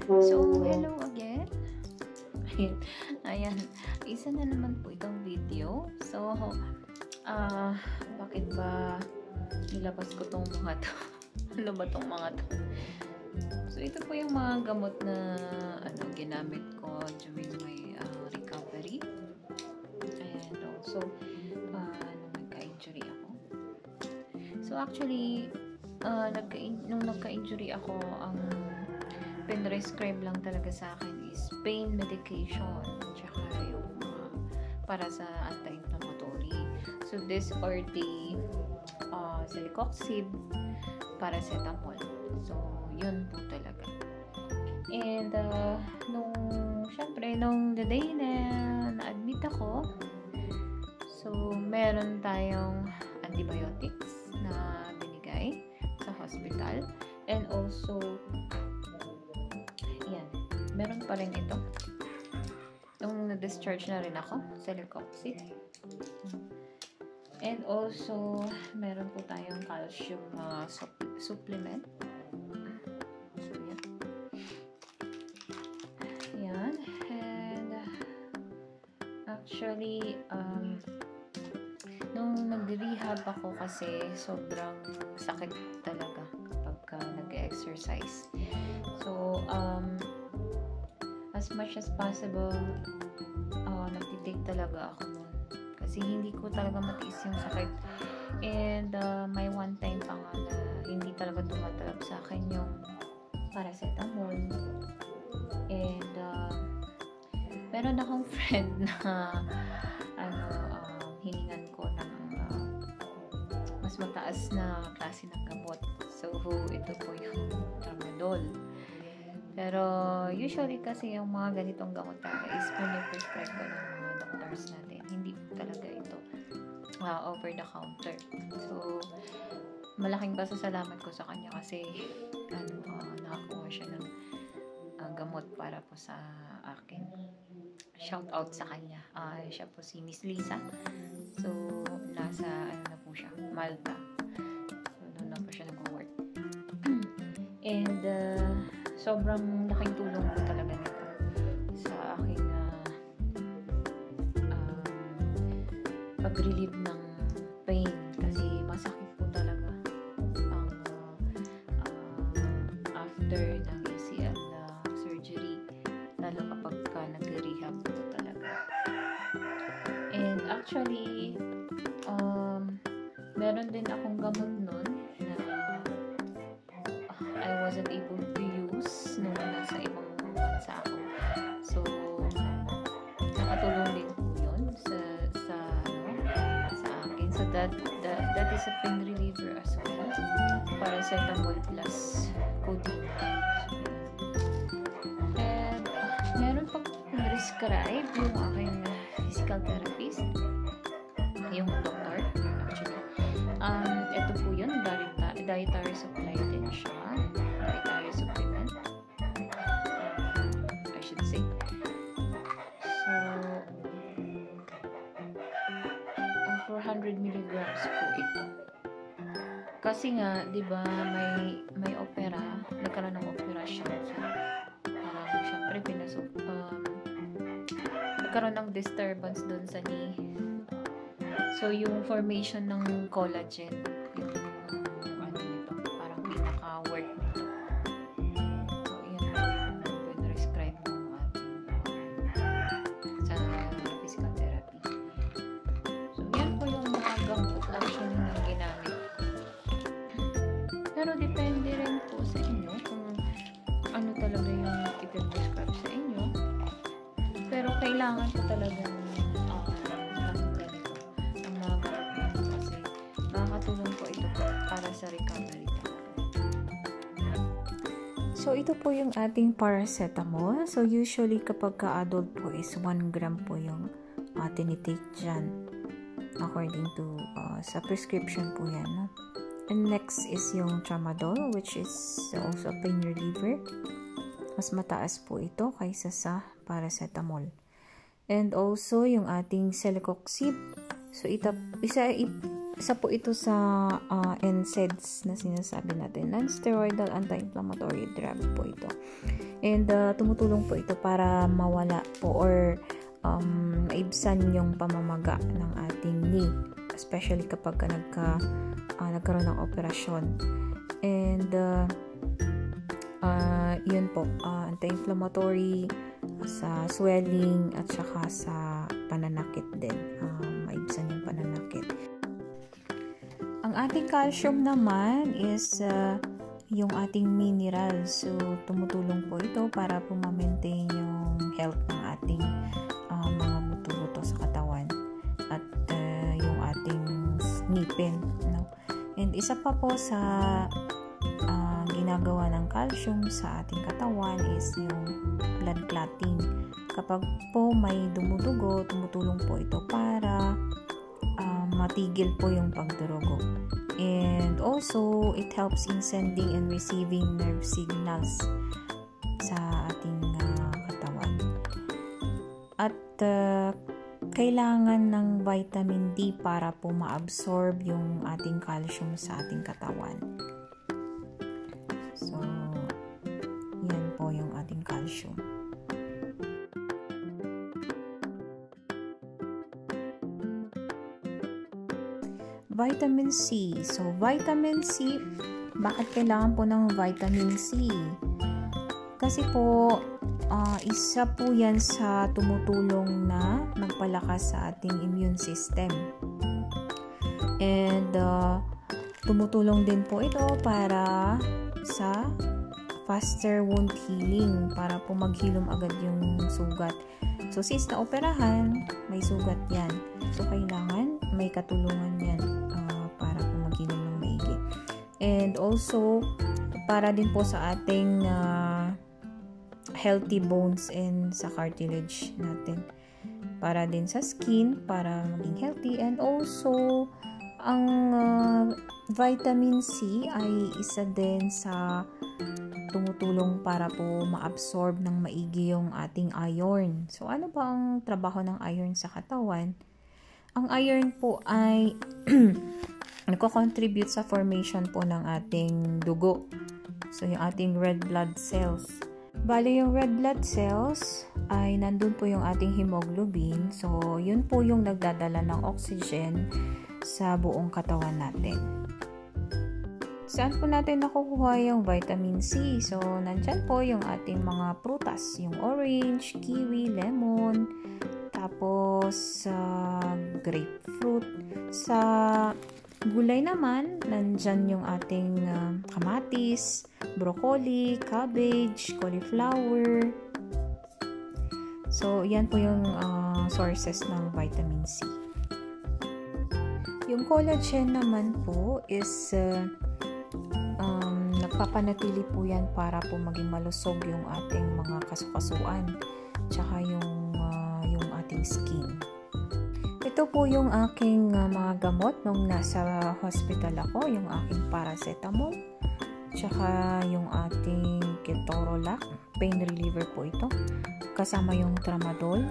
So, hello again. Ayan, isa na naman po itong video. So, bakit ba nilabas ko tong mga to? Ano ba tong mga to? So, ito po yung mga gamot na ginamit ko during my recovery. And also, nung nagka-injury ako. So, actually, nung nagka-injury ako, ang pinrescribe lang talaga sa akin is pain medication tsaka yung para sa anti-inflammatory. So these are the celecoxib, paracetamol. So yun po talaga. And nung the day na na-admit ako, so meron tayong antibiotics na binigay sa hospital, and also meron pa rin ito. Nung na-discharge na rin ako, celecoxib. And also, meron po tayong calcium supplement. So, yan. Yan. And, actually, nung nag-rehab ako kasi, sobrang sakit talaga kapag nag-exercise. So, as much as possible, nagtitake talaga ako nun. Kasi hindi ko talaga matiis yung sakit. And may one time pa nga na hindi talaga tumatalab sa akin yung paracetamol. And meron akong friend na hiningan ko ng mas mataas na klase ng gamot. So, ito po yung tramadol. Pero, usually kasi yung mga ganitong gamot talaga is piniprescribe ko ng mga doctors natin. Hindi talaga ito over the counter. So, malaking pasasalamat ko sa kanya kasi nakakuha siya ng gamot para po sa akin. Shout out sa kanya. Siya po si Miss Lisa. So, nasa na po siya, Malta. So, doon na po siya nag-work. And, sobrang laking tulong po talaga nito sa aking pag-relieve ng pain kasi masakit po talaga ang after ng ACL surgery, lalo kapag nag-rehab po talaga. And actually, meron din akong gamot nun na I wasn't able to use nung nasa ibang bansa ako. So, nakatulong din po yun sa akin. So, that is a pain reliever as well. Paracetamol plus codeine. And, meron pang prescribe yung aking physical therapist. Yung doctor, actually. Ito po yun, dietary supply din siya. Dietary supplement, I should say. So, 400 milligrams po ito. Kasi nga, di ba, may opera, nagkaroon ng operasyon. So, parang syempre, nagkaroon ng disturbance dun sa knee. So, yung formation ng collagen, parang pinaka-work nito. So, yan yung pinrescribe mo sa physical therapy. So, yan po yung mga gamot actually na ginamit. Pero depende rin po sa inyo kung ano talaga yung ipinrescribe sa inyo. Pero kailangan po talaga nakakatulong po ito para sa recovery. So, ito po yung ating paracetamol. So, usually kapag ka-adult po is 1 gram po yung tinitake dyan. According to sa prescription po yan. No? And next is yung tramadol, which is also a pain reliever. Mas mataas po ito kaysa sa paracetamol. And also yung ating celecoxib. So, Isa po ito sa NSAIDs na sinasabi natin, non-steroidal anti-inflammatory drug po ito. And tumutulong po ito para mawala po or maibsan yung pamamaga ng ating knee, especially kapag nagkaroon ng operasyon. And yun po, anti-inflammatory sa swelling at saka sa pananakit din, maibsan yung pananakit. Ang ating calcium naman is yung ating minerals. So, tumutulong po ito para po ma-maintain yung health ng ating mga buto-buto sa katawan at yung ating ngipin. No? And isa pa po sa ginagawa ng calcium sa ating katawan is yung blood clotting. Kapag po may dumudugo, tumutulong po ito para matigil po yung pagdurugo. And also, it helps in sending and receiving nerve signals sa ating katawan. At kailangan ng vitamin D para po ma-absorb yung ating calcium sa ating katawan. So, yan po yung ating calcium. Vitamin C. So, vitamin C, bakit kailangan po ng vitamin C? Kasi po, isa po yan sa tumutulong na magpalakas sa ating immune system. And, tumutulong din po ito para sa faster wound healing, para po maghilom agad yung sugat. So, since na-operahan, may sugat yan. So, kailangan may katulungan yan para po maghilom ng maigi. And also, para din po sa ating healthy bones and sa cartilage natin. Para din sa skin, para maging healthy. And also, ang vitamin C ay isa din sa tumutulong para po ma-absorb ng maigi yung ating iron. So, ano ba ang trabaho ng iron sa katawan? Ang iron po ay nagko-contribute sa formation po ng ating dugo. So, yung ating red blood cells. Bali, yung red blood cells ay nandun po yung ating hemoglobin. So, yun po yung nagdadala ng oxygen sa buong katawan natin. Saan po natin nakukuha yung vitamin C? So, nandyan po yung ating mga prutas. Yung orange, kiwi, lemon, tapos grapefruit. Sa gulay naman, nandyan yung ating kamatis, broccoli, cabbage, cauliflower. So, yan po yung sources ng vitamin C. Yung collagen naman po is nagpapanatili po yan para po maging malusog yung ating mga kasukasuan tsaka yung ating skin. Ito po yung aking mga gamot nung nasa hospital ako, yung aking paracetamol tsaka yung ating ketorolac, pain reliever po ito, kasama yung tramadol.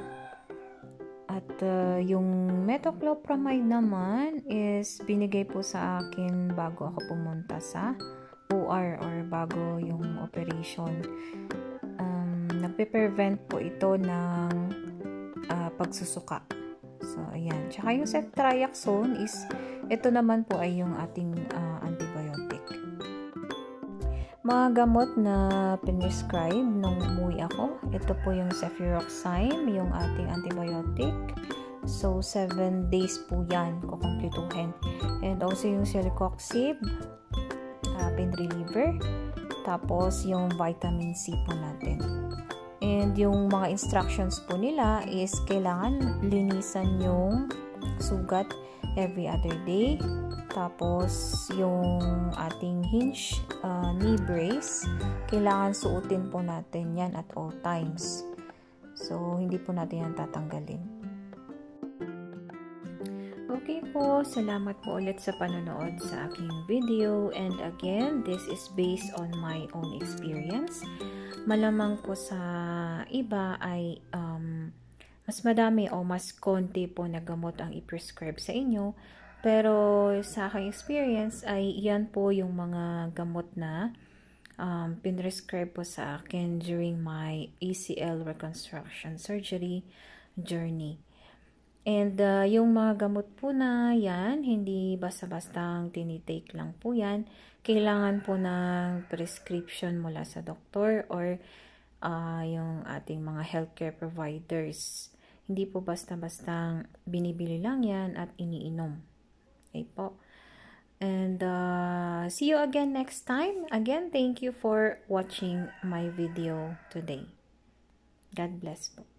At yung metoclopramide naman is binigay po sa akin bago ako pumunta sa OR or bago yung operation. Nagpe-prevent po ito ng pagsusuka. So, ayan. Tsaka yung ceftriaxone is, ito naman po ay yung ating antibiotic. Mga gamot na prescribe nung umuwi ako, ito po yung cefuroxime, yung ating antibiotic. So, 7 days po yan kukumpletuhin. And also yung celecoxib, pain reliever. Tapos, yung vitamin C po natin. And yung mga instructions po nila is kailangan linisan yung sugat every other day. Tapos, yung ating hinge knee brace, kailangan suotin po natin yan at all times. So, hindi po natin yan tatanggalin. Okay po, salamat po ulit sa panonood sa aking video. And again, this is based on my own experience. Malamang po sa iba ay mas madami o mas konti po na gamot ang i-prescribe sa inyo. Pero sa aking experience ay yan po yung mga gamot na pinrescribe po sa akin during my ACL reconstruction surgery journey. And yung mga gamot po na yan, hindi basta-bastang tinitake lang po yan. Kailangan po ng prescription mula sa doktor or yung ating mga healthcare providers. Hindi po basta-bastang binibili lang yan at iniinom. Okay po. And see you again next time. Again, thank you for watching my video today. God bless po.